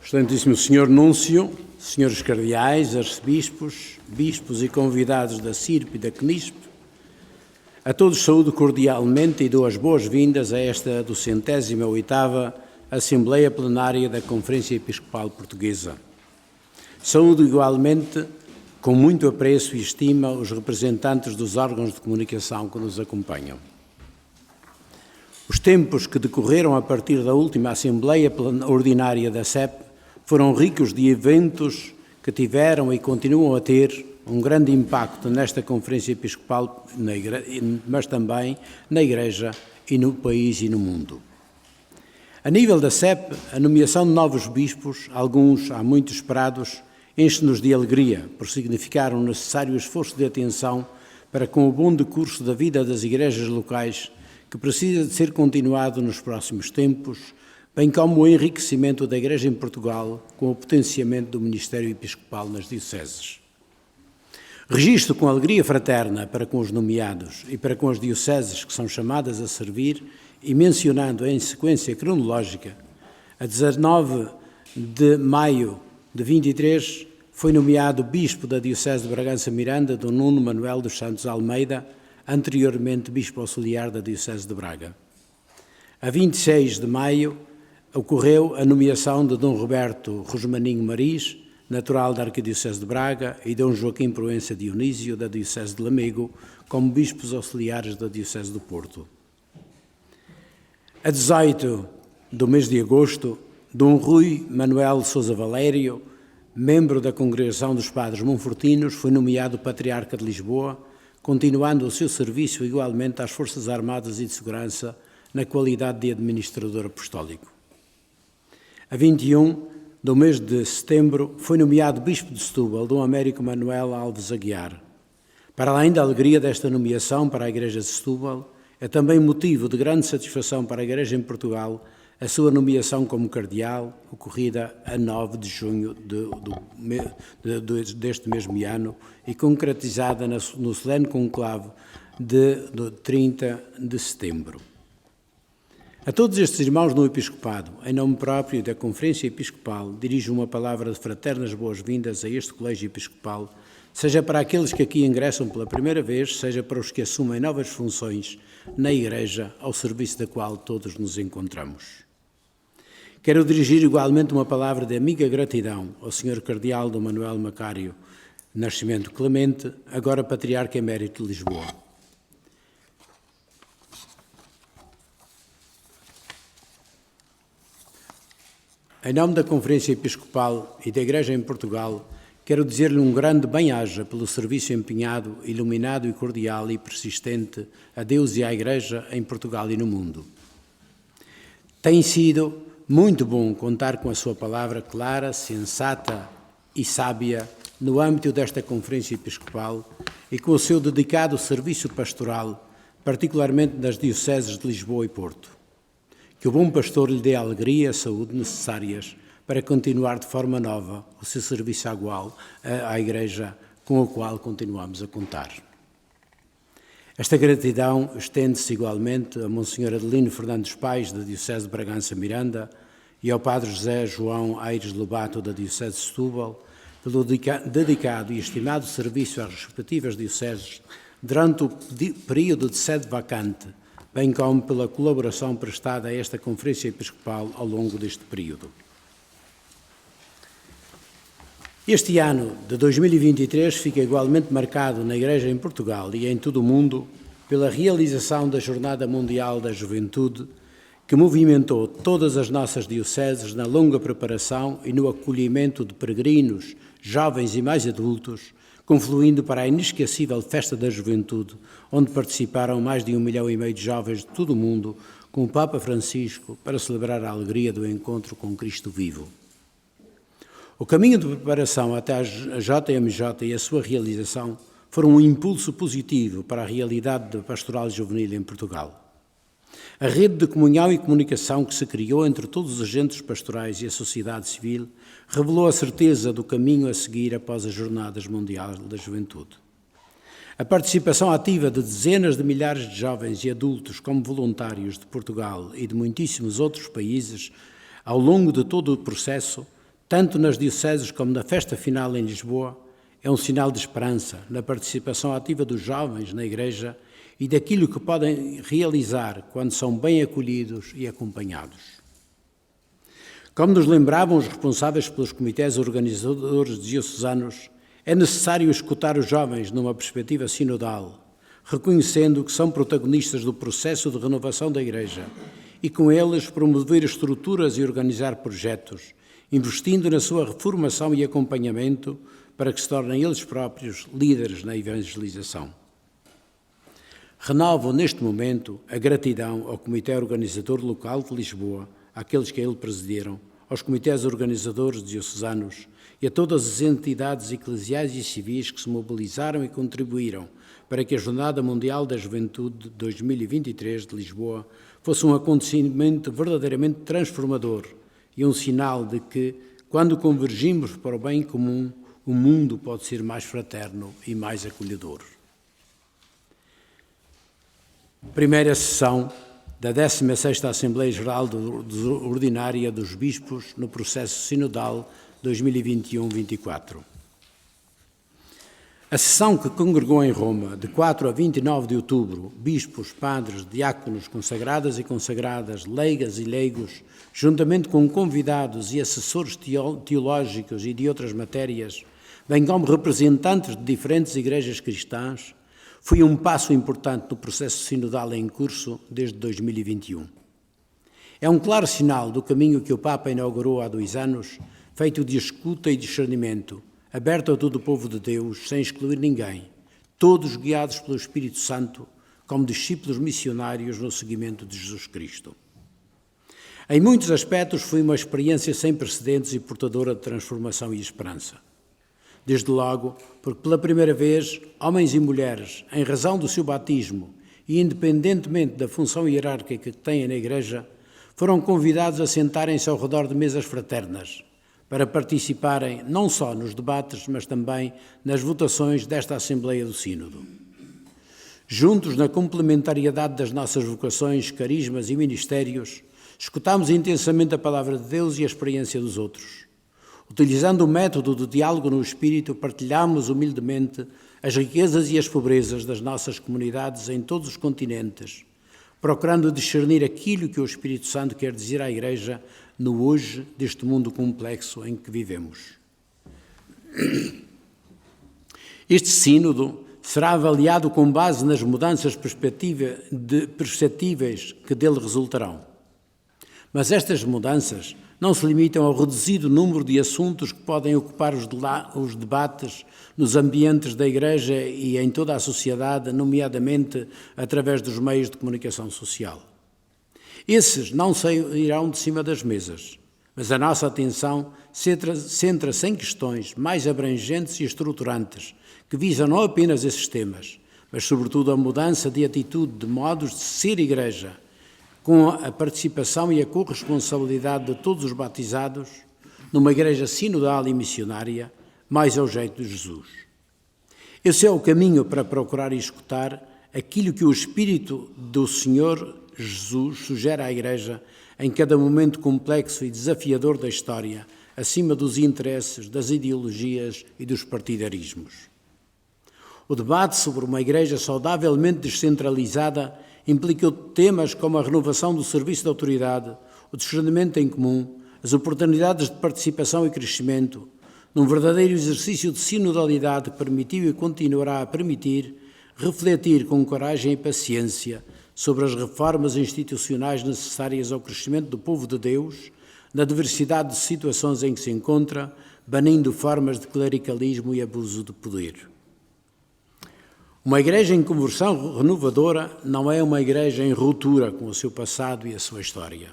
Excelentíssimo Senhor Núncio, Senhores Cardeais, Arcebispos, Bispos e convidados da CIRP e da CNISP, a todos saúdo cordialmente e dou as boas-vindas a esta 208ª Assembleia Plenária da Conferência Episcopal Portuguesa. Saúdo igualmente, com muito apreço e estima, os representantes dos órgãos de comunicação que nos acompanham. Os tempos que decorreram a partir da última Assembleia Ordinária da CEP foram ricos de eventos que tiveram e continuam a ter um grande impacto nesta Conferência Episcopal, mas também na Igreja e no país e no mundo. A nível da CEP, a nomeação de novos bispos, alguns há muito esperados, enche-nos de alegria por significar um necessário esforço de atenção para com o bom decurso da vida das igrejas locais, que precisa de ser continuado nos próximos tempos, bem como o enriquecimento da Igreja em Portugal com o potenciamento do Ministério Episcopal nas dioceses. Registro com alegria fraterna para com os nomeados e para com as dioceses que são chamadas a servir e mencionando em sequência cronológica, a 19 de maio de 23 foi nomeado Bispo da Diocese de Bragança Miranda, Dom Nuno Manuel dos Santos Almeida, anteriormente Bispo Auxiliar da Diocese de Braga. A 26 de maio ocorreu a nomeação de Dom Roberto Rosmaninho Maris, natural da Arquidiocese de Braga, e Dom Joaquim Proença Dionísio, da Diocese de Lamego, como Bispos Auxiliares da Diocese do Porto. A 18 do mês de agosto, Dom Rui Manuel Sousa Valério, membro da Congregação dos Padres Monfortinos, foi nomeado Patriarca de Lisboa, continuando o seu serviço igualmente às Forças Armadas e de Segurança na qualidade de administrador apostólico. A 21 do mês de setembro foi nomeado Bispo de Setúbal, Dom Américo Manuel Alves Aguiar. Para além da alegria desta nomeação para a Igreja de Setúbal, é também motivo de grande satisfação para a Igreja em Portugal a sua nomeação como cardeal, ocorrida a 9 de junho deste mesmo ano e concretizada no solene conclave de 30 de setembro. A todos estes irmãos no Episcopado, em nome próprio da Conferência Episcopal, dirijo uma palavra de fraternas boas-vindas a este Colégio Episcopal, seja para aqueles que aqui ingressam pela primeira vez, seja para os que assumem novas funções na Igreja, ao serviço da qual todos nos encontramos. Quero dirigir igualmente uma palavra de amiga gratidão ao Sr. Cardeal Dom Manuel Macário Nascimento Clemente, agora Patriarca Emérito de Lisboa. Em nome da Conferência Episcopal e da Igreja em Portugal, quero dizer-lhe um grande bem-aja pelo serviço empenhado, iluminado e cordial e persistente a Deus e à Igreja em Portugal e no mundo. Tem sido muito bom contar com a sua palavra clara, sensata e sábia no âmbito desta Conferência Episcopal e com o seu dedicado serviço pastoral, particularmente nas dioceses de Lisboa e Porto. Que o bom pastor lhe dê a alegria e a saúde necessárias para continuar de forma nova o seu serviço à Igreja com a qual continuamos a contar. Esta gratidão estende-se igualmente a Monsenhor Adelino Fernandes Pais, da Diocese de Bragança Miranda, e ao Padre José João Aires Lobato, da Diocese de Setúbal, pelo dedicado e estimado serviço às respectivas dioceses durante o período de sede vacante, bem como pela colaboração prestada a esta Conferência Episcopal ao longo deste período. Este ano de 2023 fica igualmente marcado na Igreja em Portugal e em todo o mundo pela realização da Jornada Mundial da Juventude, que movimentou todas as nossas dioceses na longa preparação e no acolhimento de peregrinos, jovens e mais adultos, confluindo para a inesquecível Festa da Juventude, onde participaram mais de 1,5 milhão de jovens de todo o mundo, com o Papa Francisco, para celebrar a alegria do encontro com Cristo vivo. O caminho de preparação até a JMJ e a sua realização foram um impulso positivo para a realidade da pastoral juvenil em Portugal. A rede de comunhão e comunicação que se criou entre todos os agentes pastorais e a sociedade civil revelou a certeza do caminho a seguir após as Jornadas Mundiais da Juventude. A participação ativa de dezenas de milhares de jovens e adultos como voluntários de Portugal e de muitíssimos outros países ao longo de todo o processo tanto nas dioceses como na festa final em Lisboa, é um sinal de esperança na participação ativa dos jovens na Igreja e daquilo que podem realizar quando são bem acolhidos e acompanhados. Como nos lembravam os responsáveis pelos comitês organizadores diocesanos, é necessário escutar os jovens numa perspectiva sinodal, reconhecendo que são protagonistas do processo de renovação da Igreja e com eles promover estruturas e organizar projetos, investindo na sua reformação e acompanhamento para que se tornem eles próprios líderes na evangelização. Renovo neste momento a gratidão ao Comitê Organizador Local de Lisboa, àqueles que ele presidiram, aos comitês organizadores diocesanos e a todas as entidades eclesiais e civis que se mobilizaram e contribuíram para que a Jornada Mundial da Juventude 2023 de Lisboa fosse um acontecimento verdadeiramente transformador e um sinal de que, quando convergimos para o bem comum, o mundo pode ser mais fraterno e mais acolhedor. Primeira sessão da 16ª Assembleia Geral Ordinária dos Bispos no processo sinodal 2021-24. A sessão que congregou em Roma, de 4 a 29 de outubro, bispos, padres, diáconos, consagradas e consagradas, leigas e leigos, juntamente com convidados e assessores teológicos e de outras matérias, bem como representantes de diferentes igrejas cristãs, foi um passo importante no processo sinodal em curso desde 2021. É um claro sinal do caminho que o Papa inaugurou há 2 anos, feito de escuta e discernimento, aberto a todo o povo de Deus, sem excluir ninguém, todos guiados pelo Espírito Santo, como discípulos missionários no seguimento de Jesus Cristo. Em muitos aspectos foi uma experiência sem precedentes e portadora de transformação e esperança. Desde logo, porque pela primeira vez, homens e mulheres, em razão do seu batismo e independentemente da função hierárquica que têm na Igreja, foram convidados a sentarem-se ao redor de mesas fraternas, para participarem não só nos debates, mas também nas votações desta Assembleia do Sínodo. Juntos, na complementariedade das nossas vocações, carismas e ministérios, escutámos intensamente a palavra de Deus e a experiência dos outros. Utilizando o método do diálogo no Espírito, partilhámos humildemente as riquezas e as pobrezas das nossas comunidades em todos os continentes, procurando discernir aquilo que o Espírito Santo quer dizer à Igreja no hoje deste mundo complexo em que vivemos. Este sínodo será avaliado com base nas mudanças perceptíveis que dele resultarão. Mas estas mudanças não se limitam ao reduzido número de assuntos que podem ocupar os debates nos ambientes da Igreja e em toda a sociedade, nomeadamente através dos meios de comunicação social. Esses não sairão de cima das mesas, mas a nossa atenção centra-se em questões mais abrangentes e estruturantes, que visam não apenas esses temas, mas sobretudo a mudança de atitude, de modos de ser Igreja, com a participação e a corresponsabilidade de todos os batizados, numa Igreja sinodal e missionária, mais ao jeito de Jesus. Esse é o caminho para procurar e escutar aquilo que o Espírito do Senhor Jesus sugere à Igreja em cada momento complexo e desafiador da história, acima dos interesses, das ideologias e dos partidarismos. O debate sobre uma Igreja saudavelmente descentralizada implica temas como a renovação do serviço de autoridade, o discernimento em comum, as oportunidades de participação e crescimento, num verdadeiro exercício de sinodalidade que permitiu e continuará a permitir refletir com coragem e paciência sobre as reformas institucionais necessárias ao crescimento do povo de Deus, na diversidade de situações em que se encontra, banindo formas de clericalismo e abuso de poder. Uma Igreja em conversão renovadora não é uma Igreja em ruptura com o seu passado e a sua história.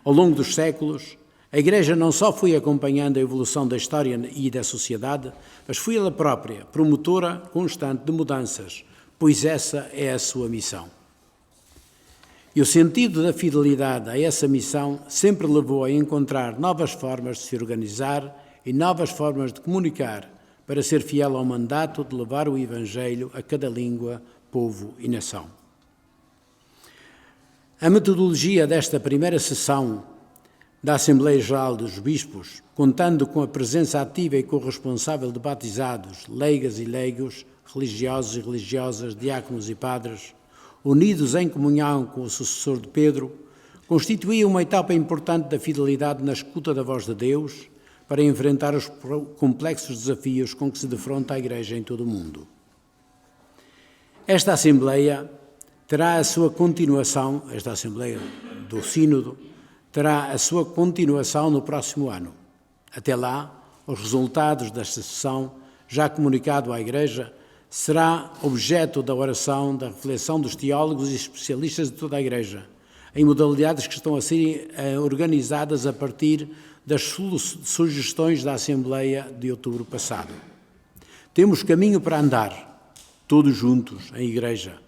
Ao longo dos séculos, a Igreja não só foi acompanhando a evolução da história e da sociedade, mas foi ela própria, promotora constante de mudanças, pois essa é a sua missão. E o sentido da fidelidade a essa missão sempre levou a encontrar novas formas de se organizar e novas formas de comunicar, para ser fiel ao mandato de levar o Evangelho a cada língua, povo e nação. A metodologia desta primeira sessão da Assembleia Geral dos Bispos, contando com a presença ativa e corresponsável de batizados, leigas e leigos, religiosos e religiosas, diáconos e padres, unidos em comunhão com o sucessor de Pedro, constituía uma etapa importante da fidelidade na escuta da voz de Deus para enfrentar os complexos desafios com que se defronta a Igreja em todo o mundo. Esta Assembleia terá a sua continuação, esta Assembleia do Sínodo, terá a sua continuação no próximo ano. Até lá, os resultados desta sessão, já comunicado à Igreja, será objeto da oração, da reflexão dos teólogos e especialistas de toda a Igreja, em modalidades que estão a ser organizadas a partir das sugestões da Assembleia de outubro passado. Temos caminho para andar, todos juntos, em Igreja,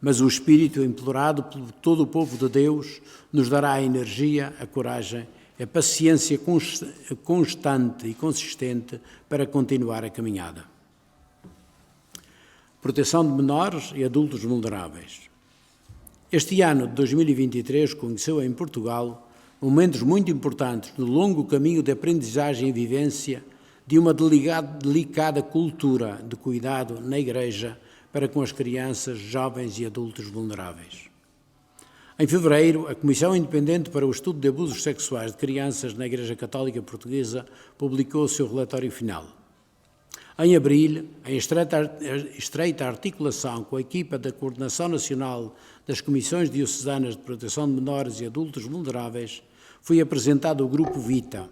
mas o Espírito implorado por todo o povo de Deus nos dará a energia, a coragem, a paciência constante e consistente para continuar a caminhada. Proteção de menores e adultos vulneráveis. Este ano de 2023 conheceu em Portugal momentos muito importantes no longo caminho de aprendizagem e vivência de uma delicada cultura de cuidado na Igreja para com as crianças, jovens e adultos vulneráveis. Em fevereiro, a Comissão Independente para o Estudo de Abusos Sexuais de Crianças na Igreja Católica Portuguesa publicou o seu relatório final. Em abril, em estreita articulação com a equipa da Coordenação Nacional das Comissões Diocesanas de Proteção de Menores e Adultos Vulneráveis, foi apresentado o Grupo Vita,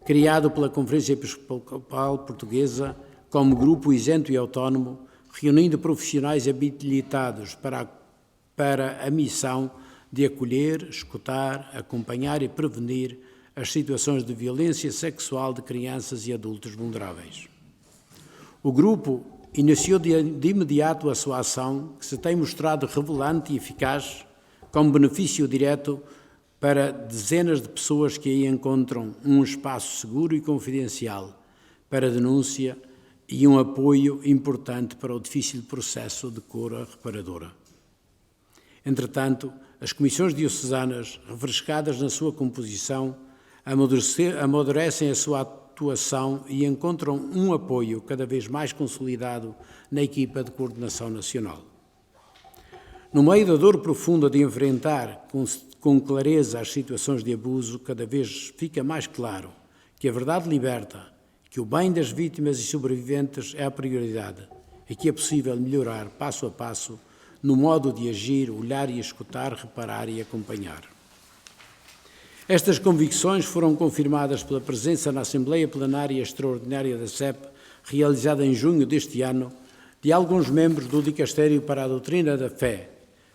criado pela Conferência Episcopal Portuguesa como grupo isento e autónomo, reunindo profissionais habilitados para a missão de acolher, escutar, acompanhar e prevenir as situações de violência sexual de crianças e adultos vulneráveis. O grupo iniciou de imediato a sua ação, que se tem mostrado relevante e eficaz, com benefício direto para dezenas de pessoas que aí encontram um espaço seguro e confidencial para denúncia e um apoio importante para o difícil processo de cura reparadora. Entretanto, as comissões diocesanas, refrescadas na sua composição, amadurecem a sua atuação e encontram um apoio cada vez mais consolidado na equipa de coordenação nacional. No meio da dor profunda de enfrentar com clareza as situações de abuso, cada vez fica mais claro que a verdade liberta, que o bem das vítimas e sobreviventes é a prioridade e que é possível melhorar passo a passo no modo de agir, olhar e escutar, reparar e acompanhar. Estas convicções foram confirmadas pela presença na Assembleia Plenária Extraordinária da CEP, realizada em junho deste ano, de alguns membros do Dicastério para a Doutrina da Fé,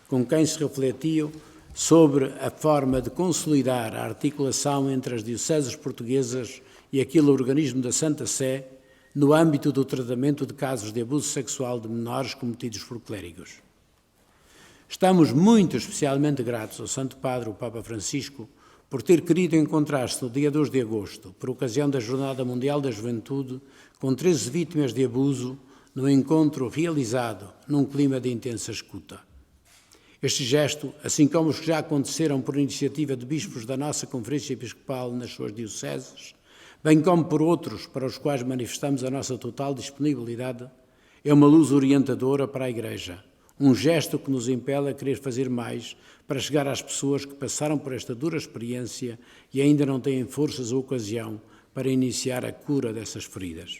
com quem se refletiu sobre a forma de consolidar a articulação entre as dioceses portuguesas e aquele organismo da Santa Sé no âmbito do tratamento de casos de abuso sexual de menores cometidos por clérigos. Estamos muito especialmente gratos ao Santo Padre, o Papa Francisco, por ter querido encontrar-se no dia 2 de agosto, por ocasião da Jornada Mundial da Juventude, com 13 vítimas de abuso, no encontro realizado num clima de intensa escuta. Este gesto, assim como os que já aconteceram por iniciativa de bispos da nossa Conferência Episcopal nas suas dioceses, bem como por outros para os quais manifestamos a nossa total disponibilidade, é uma luz orientadora para a Igreja, um gesto que nos impele a querer fazer mais para chegar às pessoas que passaram por esta dura experiência e ainda não têm forças ou ocasião para iniciar a cura dessas feridas.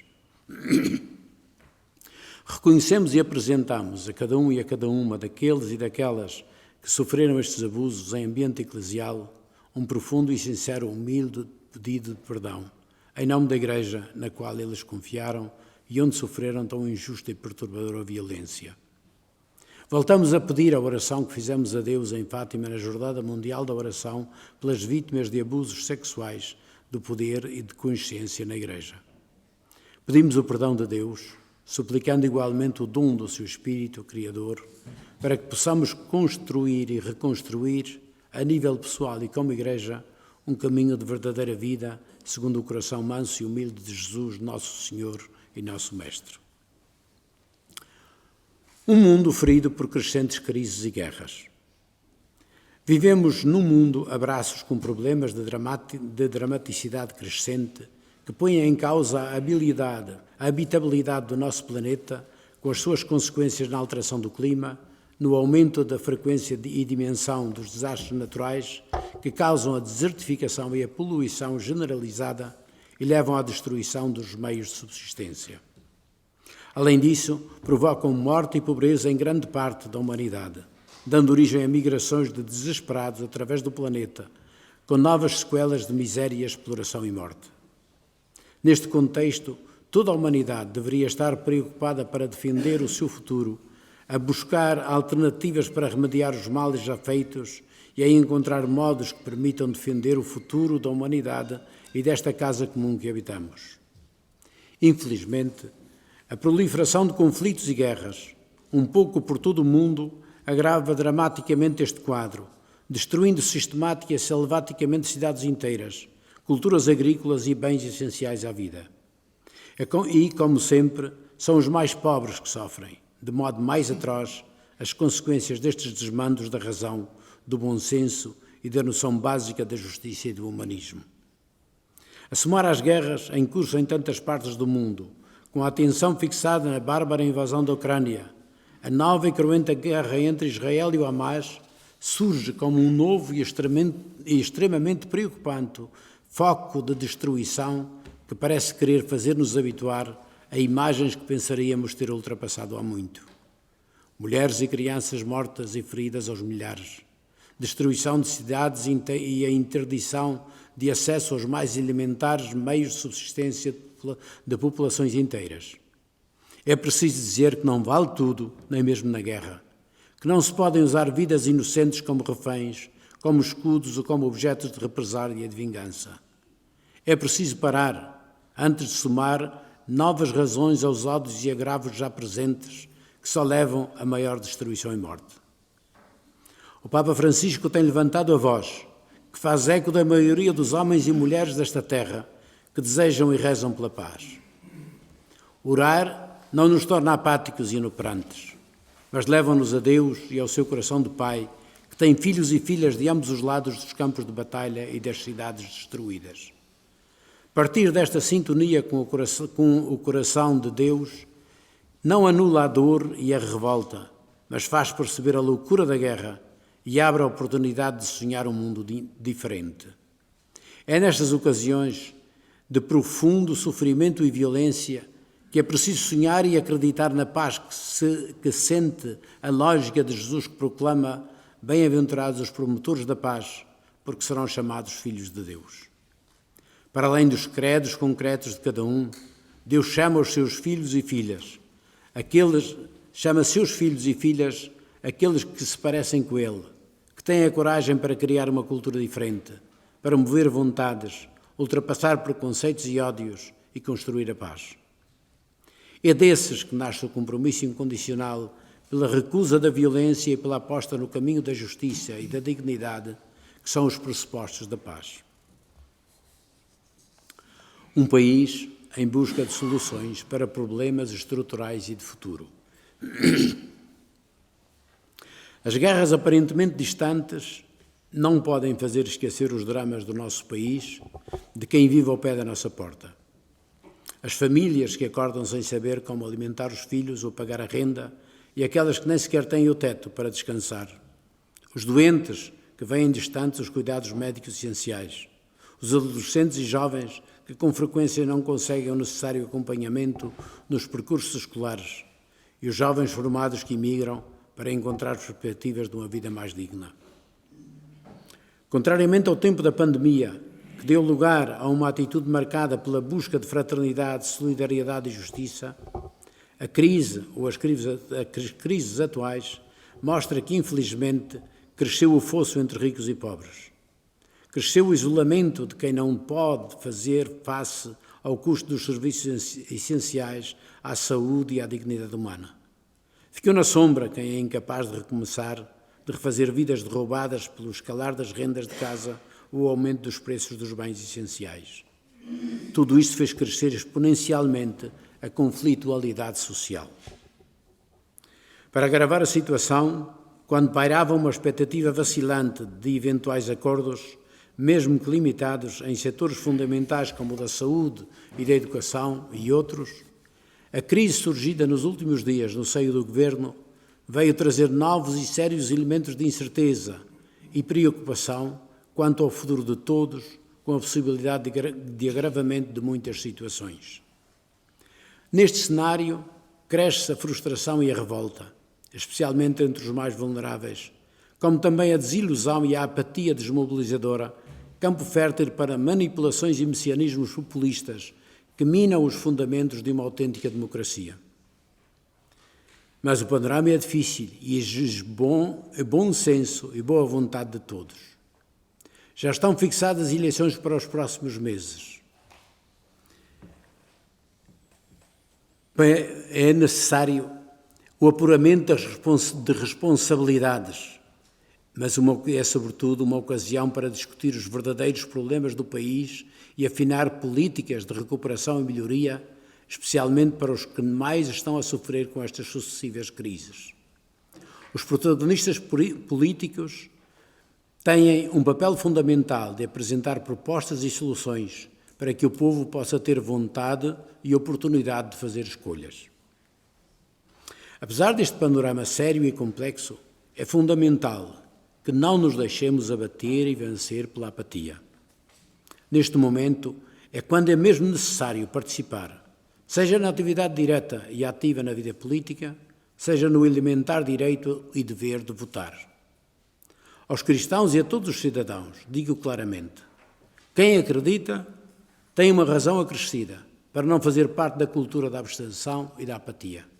Reconhecemos e apresentamos a cada um e a cada uma daqueles e daquelas que sofreram estes abusos em ambiente eclesial um profundo e sincero humilde pedido de perdão, em nome da Igreja na qual eles confiaram e onde sofreram tão injusta e perturbadora violência. Voltamos a pedir a oração que fizemos a Deus em Fátima na Jornada Mundial da Oração pelas vítimas de abusos sexuais do poder e de consciência na Igreja. Pedimos o perdão de Deus, suplicando igualmente o dom do seu Espírito Criador, para que possamos construir e reconstruir, a nível pessoal e como Igreja, um caminho de verdadeira vida, segundo o coração manso e humilde de Jesus, nosso Senhor e nosso Mestre. Um mundo ferido por crescentes crises e guerras. Vivemos num mundo a braços com problemas de dramaticidade crescente que põem em causa a habitabilidade do nosso planeta, com as suas consequências na alteração do clima, no aumento da frequência e dimensão dos desastres naturais que causam a desertificação e a poluição generalizada e levam à destruição dos meios de subsistência. Além disso, provocam morte e pobreza em grande parte da humanidade, dando origem a migrações de desesperados através do planeta, com novas sequelas de miséria, exploração e morte. Neste contexto, toda a humanidade deveria estar preocupada para defender o seu futuro, a buscar alternativas para remediar os males já feitos e a encontrar modos que permitam defender o futuro da humanidade e desta casa comum que habitamos. Infelizmente, a proliferação de conflitos e guerras, um pouco por todo o mundo, agrava dramaticamente este quadro, destruindo sistemática e selvaticamente cidades inteiras, culturas agrícolas e bens essenciais à vida. E, como sempre, são os mais pobres que sofrem, de modo mais atroz, as consequências destes desmandos da razão, do bom senso e da noção básica da justiça e do humanismo. A somar às guerras em curso em tantas partes do mundo, com a atenção fixada na bárbara invasão da Ucrânia, a nova e cruenta guerra entre Israel e o Hamas surge como um novo e extremamente preocupante foco de destruição que parece querer fazer-nos habituar a imagens que pensaríamos ter ultrapassado há muito. Mulheres e crianças mortas e feridas aos milhares, destruição de cidades e a interdição de acesso aos mais elementares meios de subsistência de populações inteiras. É preciso dizer que não vale tudo, nem mesmo na guerra, que não se podem usar vidas inocentes como reféns, como escudos ou como objetos de represália e de vingança. É preciso parar, antes de somar novas razões aos ódios e agravos já presentes, que só levam a maior destruição e morte. O Papa Francisco tem levantado a voz, que faz eco da maioria dos homens e mulheres desta terra, que desejam e rezam pela paz. Orar não nos torna apáticos e inoperantes, mas levam-nos a Deus e ao seu coração de Pai, que tem filhos e filhas de ambos os lados dos campos de batalha e das cidades destruídas. Partir desta sintonia com o coração de Deus não anula a dor e a revolta, mas faz perceber a loucura da guerra e abre a oportunidade de sonhar um mundo diferente. É nestas ocasiões de profundo sofrimento e violência que é preciso sonhar e acreditar na paz que sente a lógica de Jesus que proclama: bem-aventurados os promotores da paz, porque serão chamados filhos de Deus. Para além dos credos concretos de cada um, Deus chama os seus filhos e filhas. Chama seus filhos e filhas aqueles que se parecem com Ele, que têm a coragem para criar uma cultura diferente, para mover vontades, ultrapassar preconceitos e ódios e construir a paz. É desses que nasce o compromisso incondicional pela recusa da violência e pela aposta no caminho da justiça e da dignidade, que são os pressupostos da paz. Um país em busca de soluções para problemas estruturais e de futuro. As guerras aparentemente distantes não podem fazer esquecer os dramas do nosso país, de quem vive ao pé da nossa porta. As famílias que acordam sem saber como alimentar os filhos ou pagar a renda e aquelas que nem sequer têm o teto para descansar. Os doentes que veem distantes os cuidados médicos essenciais. Os adolescentes e jovens que com frequência não conseguem o necessário acompanhamento nos percursos escolares. E os jovens formados que emigram para encontrar perspectivas de uma vida mais digna. Contrariamente ao tempo da pandemia, que deu lugar a uma atitude marcada pela busca de fraternidade, solidariedade e justiça, a crise ou as crises atuais mostra que, infelizmente, cresceu o fosso entre ricos e pobres. Cresceu o isolamento de quem não pode fazer face ao custo dos serviços essenciais à saúde e à dignidade humana. Ficou na sombra quem é incapaz de recomeçar, de refazer vidas derrubadas pelo escalar das rendas de casa ou o aumento dos preços dos bens essenciais. Tudo isto fez crescer exponencialmente a conflitualidade social. Para agravar a situação, quando pairava uma expectativa vacilante de eventuais acordos, mesmo que limitados em setores fundamentais como o da saúde e da educação e outros, a crise surgida nos últimos dias no seio do Governo veio trazer novos e sérios elementos de incerteza e preocupação quanto ao futuro de todos, com a possibilidade de agravamento de muitas situações. Neste cenário, cresce a frustração e a revolta, especialmente entre os mais vulneráveis, como também a desilusão e a apatia desmobilizadora, campo fértil para manipulações e messianismos populistas que minam os fundamentos de uma autêntica democracia. Mas o panorama é difícil e exige bom senso e boa vontade de todos. Já estão fixadas eleições para os próximos meses. É necessário o apuramento de responsabilidades, mas é sobretudo uma ocasião para discutir os verdadeiros problemas do país e afinar políticas de recuperação e melhoria, especialmente para os que mais estão a sofrer com estas sucessivas crises. Os protagonistas políticos têm um papel fundamental de apresentar propostas e soluções para que o povo possa ter vontade e oportunidade de fazer escolhas. Apesar deste panorama sério e complexo, é fundamental que não nos deixemos abater e vencer pela apatia. Neste momento é quando é mesmo necessário participar, seja na atividade direta e ativa na vida política, seja no elementar direito e dever de votar. Aos cristãos e a todos os cidadãos, digo claramente, quem acredita tem uma razão acrescida para não fazer parte da cultura da abstenção e da apatia.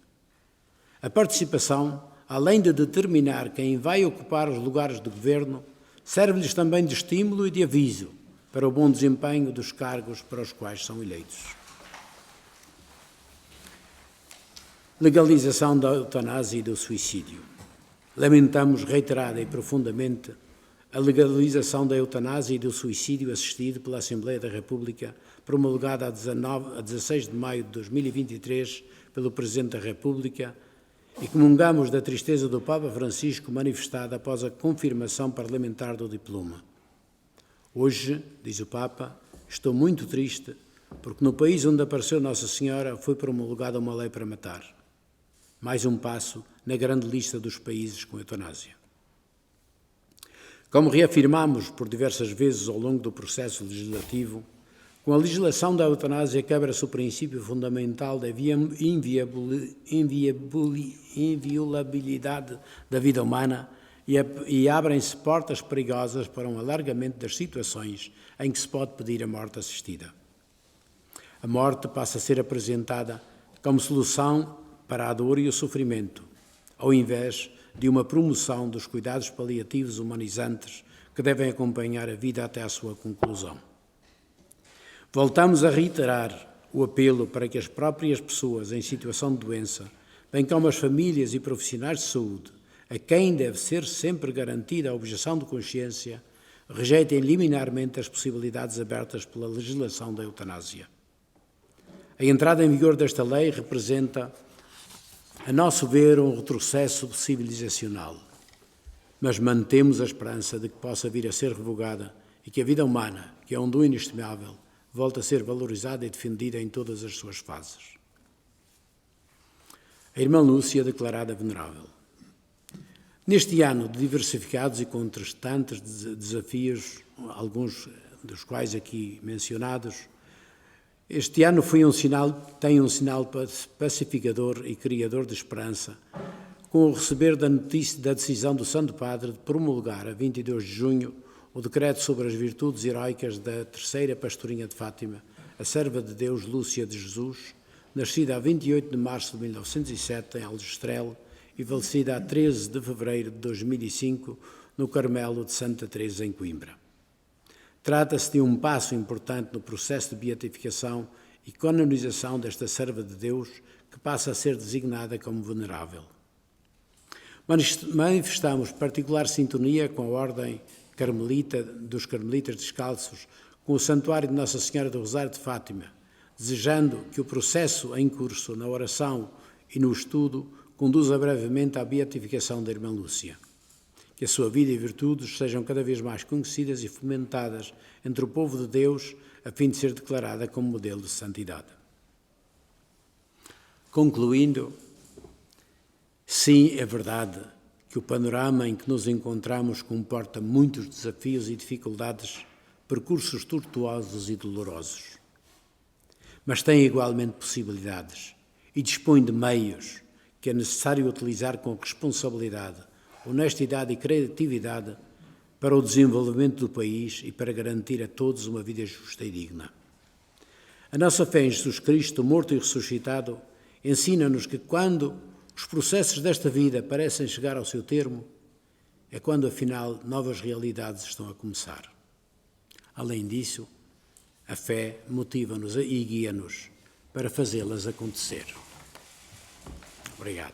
A participação, além de determinar quem vai ocupar os lugares de governo, serve-lhes também de estímulo e de aviso para o bom desempenho dos cargos para os quais são eleitos. Legalização da eutanásia e do suicídio. Lamentamos reiterada e profundamente a legalização da eutanásia e do suicídio assistido pela Assembleia da República, promulgada a 16 de maio de 2023 pelo Presidente da República, e comungamos da tristeza do Papa Francisco manifestada após a confirmação parlamentar do diploma. Hoje, diz o Papa, estou muito triste porque no país onde apareceu Nossa Senhora foi promulgada uma lei para matar. Mais um passo na grande lista dos países com eutanásia. Como reafirmamos por diversas vezes ao longo do processo legislativo, com a legislação da eutanásia quebra-se o princípio fundamental da inviolabilidade da vida humana e abrem-se portas perigosas para um alargamento das situações em que se pode pedir a morte assistida. A morte passa a ser apresentada como solução para a dor e o sofrimento, ao invés de uma promoção dos cuidados paliativos humanizantes que devem acompanhar a vida até à sua conclusão. Voltamos a reiterar o apelo para que as próprias pessoas em situação de doença, bem como as famílias e profissionais de saúde, a quem deve ser sempre garantida a objeção de consciência, rejeitem liminarmente as possibilidades abertas pela legislação da eutanásia. A entrada em vigor desta lei representa, a nosso ver, um retrocesso civilizacional, mas mantemos a esperança de que possa vir a ser revogada e que a vida humana, que é um dom inestimável, volte a ser valorizada e defendida em todas as suas fases. A irmã Lúcia, declarada venerável. Neste ano de diversificados e contrastantes desafios, alguns dos quais aqui mencionados, este ano tem um sinal pacificador e criador de esperança, com o receber da notícia da decisão do Santo Padre de promulgar, a 22 de junho, o decreto sobre as virtudes heroicas da terceira pastorinha de Fátima, a serva de Deus Lúcia de Jesus, nascida a 28 de março de 1907 em Aljustrel e falecida a 13 de fevereiro de 2005 no Carmelo de Santa Teresa, em Coimbra. Trata-se de um passo importante no processo de beatificação e canonização desta serva de Deus, que passa a ser designada como venerável. Manifestamos particular sintonia com a Ordem Carmelita dos Carmelitas Descalços, com o Santuário de Nossa Senhora do Rosário de Fátima, desejando que o processo em curso na oração e no estudo conduza brevemente à beatificação da irmã Lúcia. que a sua vida e virtudes sejam cada vez mais conhecidas e fomentadas entre o povo de Deus, a fim de ser declarada como modelo de santidade. Concluindo, sim, é verdade que o panorama em que nos encontramos comporta muitos desafios e dificuldades, percursos tortuosos e dolorosos. Mas tem igualmente possibilidades e dispõe de meios que é necessário utilizar com responsabilidade, honestidade e criatividade para o desenvolvimento do país e para garantir a todos uma vida justa e digna. A nossa fé em Jesus Cristo, morto e ressuscitado, ensina-nos que quando os processos desta vida parecem chegar ao seu termo, é quando, afinal, novas realidades estão a começar. Além disso, a fé motiva-nos e guia-nos para fazê-las acontecer. Obrigado.